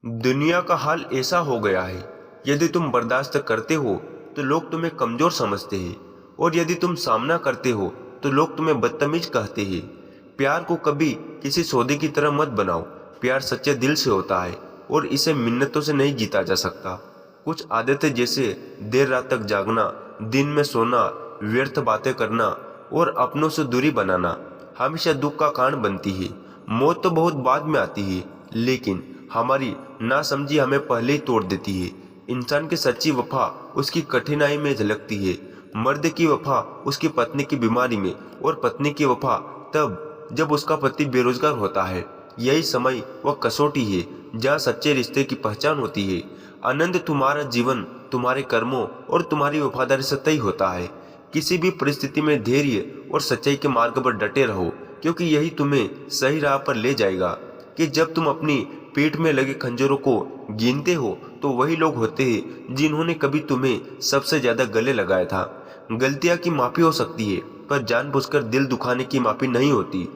दुनिया का हाल ऐसा हो गया है, यदि तुम बर्दाश्त करते हो तो लोग तुम्हें कमजोर समझते हैं, और यदि तुम सामना करते हो तो लोग तुम्हें बदतमीज कहते हैं। प्यार को कभी किसी सौदे की तरह मत बनाओ। प्यार सच्चे दिल से होता है और इसे मिन्नतों से नहीं जीता जा सकता। कुछ आदतें जैसे देर रात तक जागना, दिन में सोना, व्यर्थ बातें करना और अपनों से दूरी बनाना हमेशा दुख का कारण बनती है। मौत तो बहुत बाद में आती है, लेकिन हमारी नासमझी हमें पहले ही तोड़ देती है। इंसान की सच्ची वफा उसकी कठिनाई में झलकती है, मर्द की वफा उसकी पत्नी की बीमारी में, और पत्नी की वफा तब जब उसका पति बेरोजगार होता है। यही समय वह कसौटी है जहाँ सच्चे रिश्ते की पहचान होती है। आनंद तुम्हारा जीवन तुम्हारे कर्मों और तुम्हारी वफादारी से तय होता है। किसी भी परिस्थिति में धैर्य और सच्चाई के मार्ग पर डटे रहो, क्योंकि यही तुम्हें सही राह पर ले जाएगा। कि जब तुम अपनी पीठ में लगे खंजरों को गिनते हो तो वही लोग होते हैं जिन्होंने कभी तुम्हें सबसे ज्यादा गले लगाया था। गलतियां की माफी हो सकती है, पर जानबूझकर दिल दुखाने की माफी नहीं होती।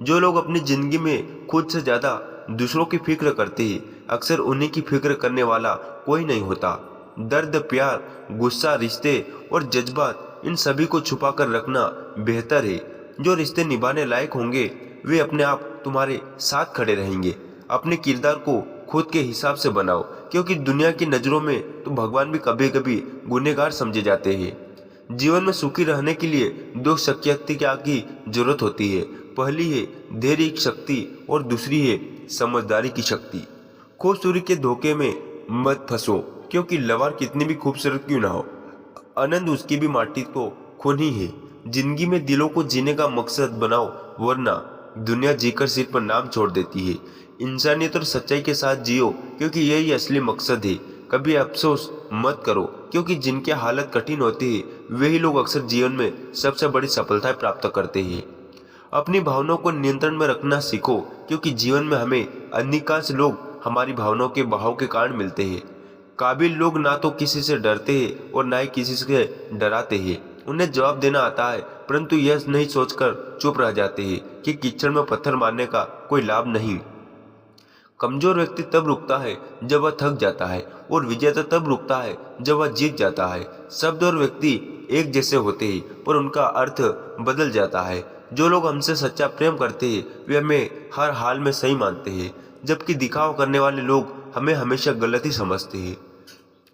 जो लोग अपनी जिंदगी में खुद से ज्यादा दूसरों की फिक्र करते हैं, अक्सर उन्हीं की फिक्र करने वाला कोई नहीं होता। दर्द, प्यार, गुस्सा, रिश्ते और जज्बात, इन सभी को छुपा कर रखना बेहतर है। जो रिश्ते निभाने लायक होंगे वे अपने आप तुम्हारे साथ खड़े रहेंगे। अपने किरदार को खुद के हिसाब से बनाओ, क्योंकि दुनिया की नजरों में तो भगवान भी कभी कभी गुनहगार समझे जाते हैं। जीवन में सुखी रहने के लिए दो शक्तियां की जरूरत होती है। पहली है धैर्य की शक्ति और दूसरी है समझदारी की शक्ति। खूबसूरती के धोखे में मत फंसो, क्योंकि लवार कितनी भी खूबसूरत क्यों ना हो, आनंद उसकी भी माटी तो खून ही है। जिंदगी में दिलों को जीने का मकसद बनाओ, वरना दुनिया जीकर सिर पर नाम छोड़ देती है। इंसानियत और सच्चाई के साथ जियो, क्योंकि यही असली मकसद है। कभी अफसोस मत करो, क्योंकि जिनकी हालत कठिन होती है वही लोग अक्सर जीवन में सबसे बड़ी सफलताएं प्राप्त करते हैं। अपनी भावनाओं को नियंत्रण में रखना सीखो, क्योंकि जीवन में हमें अधिकांश लोग हमारी भावनाओं के बहाव के कारण मिलते हैं। काबिल लोग ना तो किसी से डरते हैं और ना ही किसी से डराते हैं। उन्हें जवाब देना आता है, परंतु यह नहीं सोचकर चुप रह जाते हैं कि कीचड़ में पत्थर मारने का कोई लाभ नहीं। कमजोर व्यक्ति तब रुकता है जब वह थक जाता है, और विजेता तब रुकता है जब वह जीत जाता है। शब्द और व्यक्ति एक जैसे होते हैं, पर उनका अर्थ बदल जाता है। जो लोग हमसे सच्चा प्रेम करते हैं वे हमें हर हाल में सही मानते हैं, जबकि दिखावा करने वाले लोग हमें हमेशा गलत ही समझते हैं।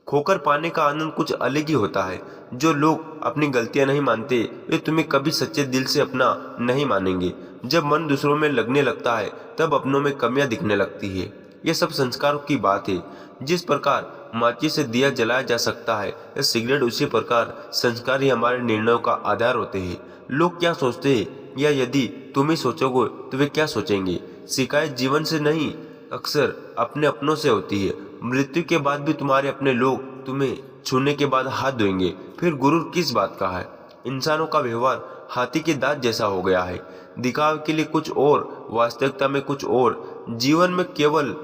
खोकर पाने का आनंद कुछ अलग ही होता है। जो लोग अपनी गलतियां नहीं मानते वे तुम्हें कभी सच्चे दिल से अपना नहीं मानेंगे। जब मन दूसरों में लगने लगता है तब अपनों में कमियां दिखने लगती है। यह सब संस्कारों की बात है। जिस प्रकार माचिस से दिया जलाया जा सकता है या सिगरेट, उसी प्रकार संस्कार ही हमारे निर्णयों का आधार होते हैं। लोग क्या सोचते हैं या यदि तुम ही सोचोगे तो वे क्या सोचेंगे। शिकायत जीवन से नहीं, अक्सर अपने अपनों से होती है। मृत्यु के बाद भी तुम्हारे अपने लोग तुम्हें छूने के बाद हाथ धोएंगे, फिर गुरूर किस बात का है। इंसानों का व्यवहार हाथी के दांत जैसा हो गया है। दिखावे के लिए कुछ और, वास्तविकता में कुछ और। जीवन में केवल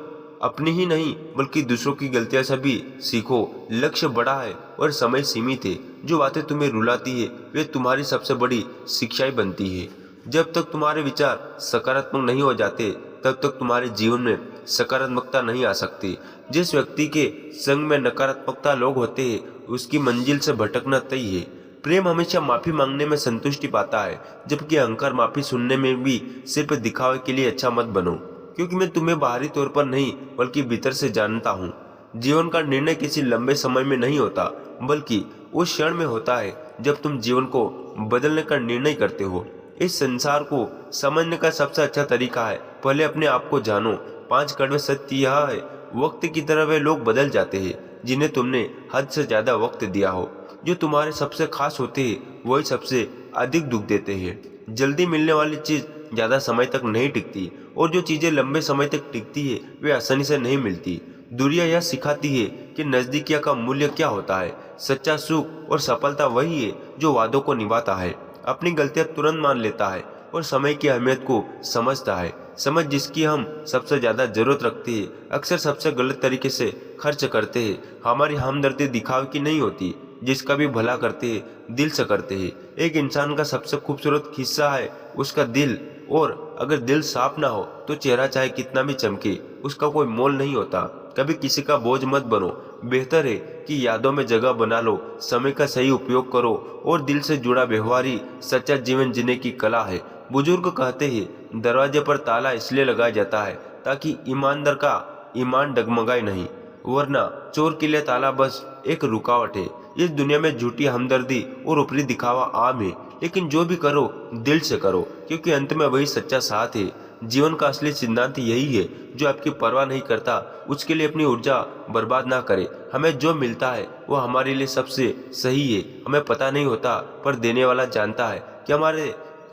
अपनी ही नहीं बल्कि दूसरों की गलतियां से भी सीखो। लक्ष्य बड़ा है और समय सीमित है। जो बातें तुम्हें रुलाती है वे तुम्हारी सबसे बड़ी शिक्षाएं बनती है। जब तक तुम्हारे विचार सकारात्मक नहीं हो जाते तब तक तुम्हारे जीवन में सकारात्मकता नहीं आ सकती। जिस व्यक्ति के संग में नकारात्मकता लोग होते हैं उसकी मंजिल से भटकना तय है। प्रेम हमेशा माफी मांगने में संतुष्टि पाता है, जबकि अहंकार माफी सुनने में भी सिर्फ दिखावे के लिए अच्छा मत बनो, क्योंकि मैं तुम्हें बाहरी तौर पर नहीं बल्कि भीतर से जानता हूँ। जीवन का निर्णय किसी लंबे समय में नहीं होता, बल्कि उस क्षण में होता है जब तुम जीवन को बदलने का निर्णय करते हो। इस संसार को समझने का सबसे अच्छा तरीका है पहले अपने आप को जानो। 5 कड़वे सत्य यह है, वक्त की तरह वे लोग बदल जाते हैं जिन्हें तुमने हद से ज्यादा वक्त दिया हो। जो तुम्हारे सबसे खास होते हैं वही सबसे अधिक दुख देते हैं। जल्दी मिलने वाली चीज ज्यादा समय तक नहीं टिकती, और जो चीजें लंबे समय तक टिकती है वे आसानी से नहीं मिलती। दुनिया यह सिखाती है कि नजदीकियों का मूल्य क्या होता है। सच्चा सुख और सफलता वही है जो वादों को निभाता है, अपनी गलतियां तुरंत मान लेता है और समय की अहमियत को समझता है। समझ जिसकी हम सबसे ज्यादा जरूरत रखते हैं अक्सर सबसे गलत तरीके से खर्च करते हैं। हमारी हमदर्दी दिखावे की नहीं होती, जिसका भी भला करते हैं दिल से करते हैं। एक इंसान का सबसे खूबसूरत हिस्सा है उसका दिल, और अगर दिल साफ ना हो तो चेहरा चाहे कितना भी चमके उसका कोई मोल नहीं होता। कभी किसी का बोझ मत बनो, बेहतर है कि यादों में जगह बना लो, समय का सही उपयोग करो और दिल से जुड़ा व्यवहार ही सच्चा जीवन जीने की कला है। बुजुर्ग कहते हैं दरवाजे पर ताला इसलिए लगाया जाता है ताकि ईमानदार का ईमान डगमगाए नहीं, वरना चोर के लिए ताला बस एक रुकावट है। इस दुनिया में झूठी हमदर्दी और ऊपरी दिखावा आम है, लेकिन जो भी करो दिल से करो, क्योंकि अंत में वही सच्चा साथ है। जीवन का असली सिद्धांत यही है, जो आपकी परवाह नहीं करता उसके लिए अपनी ऊर्जा बर्बाद ना करे। हमें जो मिलता है वो हमारे लिए सबसे सही है। हमें पता नहीं होता, पर देने वाला जानता है कि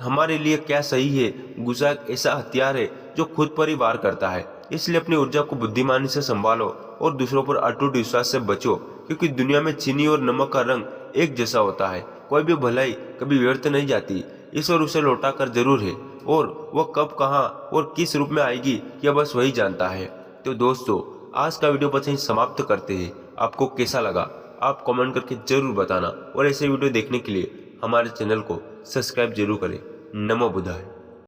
हमारे लिए क्या सही है। गुस्सा एक ऐसा हथियार है जो खुद पर ही वार करता है। इसलिए अपनी ऊर्जा को बुद्धिमानी से संभालो और दूसरों पर अटूट विश्वास से बचो, क्योंकि दुनिया में चीनी और नमक का रंग एक जैसा होता है। कोई भी भलाई कभी व्यर्थ नहीं जाती, ईश्वर उसे लौटा कर जरूर है, और वह कब, कहाँ और किस रूप में आएगी यह बस वही जानता है। तो दोस्तों, आज का वीडियो बस यहीं समाप्त करते हैं। आपको कैसा लगा आप कमेंट करके जरूर बताना, और ऐसे वीडियो देखने के लिए हमारे चैनल को सब्सक्राइब जरूर करें। नमो बुद्धाय।